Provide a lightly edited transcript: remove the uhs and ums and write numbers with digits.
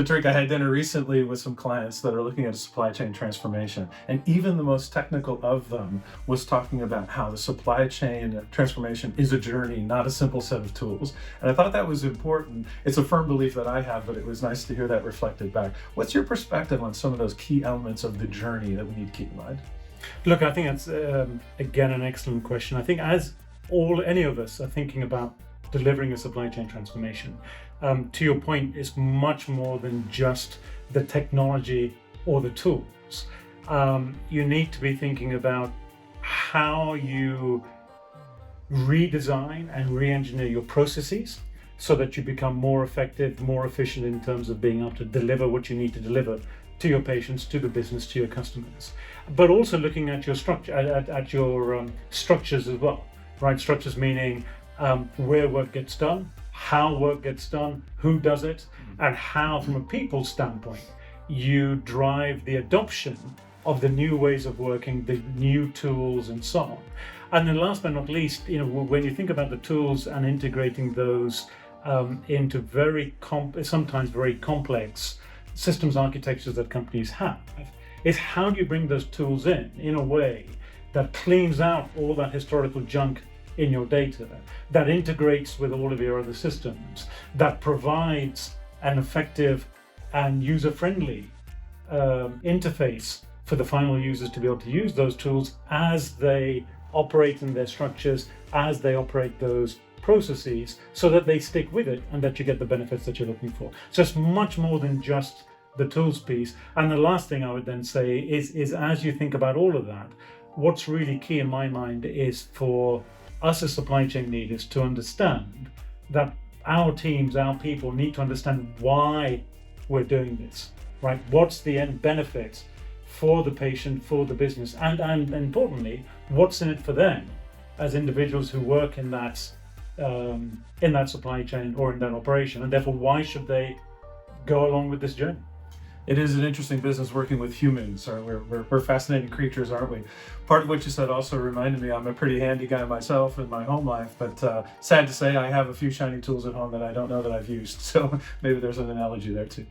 So Tariq, I had dinner recently with some clients that are looking at a supply chain transformation, and even the most technical of them was talking about how the supply chain transformation is a journey, not a simple set of tools. And I thought that was important. It's a firm belief that I have, but it was nice to hear that reflected back. What's your perspective on some of those key elements of the journey that we need to keep in mind? Look, I think that's again an excellent question. I think as any of us are thinking about delivering a supply chain transformation, to your point, it's much more than just the technology or the tools. You need to be thinking about how you redesign and re-engineer your processes so that you become more effective, more efficient in terms of being able to deliver what you need to deliver to your patients, to the business, to your customers. But also looking at your structure, at your structures as well, right? Structures meaning where work gets done, how work gets done, who does it, and how, from a people standpoint, you drive the adoption of the new ways of working, the new tools, and so on. And then last but not least, when you think about the tools and integrating those into sometimes very complex systems architectures that companies have, is how do you bring those tools in a way that cleans out all that historical junk in your data, that integrates with all of your other systems, that provides an effective and user-friendly interface for the final users to be able to use those tools as they operate in their structures, as they operate those processes, so that they stick with it and that you get the benefits that you're looking for. So it's much more than just the tools piece. And the last thing I would then say is as you think about all of that, what's really key in my mind is for us as supply chain leaders to understand that our teams, our people need to understand why we're doing this, right? What's the end benefit for the patient, for the business, and importantly, what's in it for them as individuals who work in that supply chain or in that operation, and therefore why should they go along with this journey? It is an interesting business working with humans. We're fascinating creatures, aren't we? Part of what you said also reminded me, I'm a pretty handy guy myself in my home life, but sad to say I have a few shiny tools at home that I don't know that I've used. So maybe there's an analogy there too.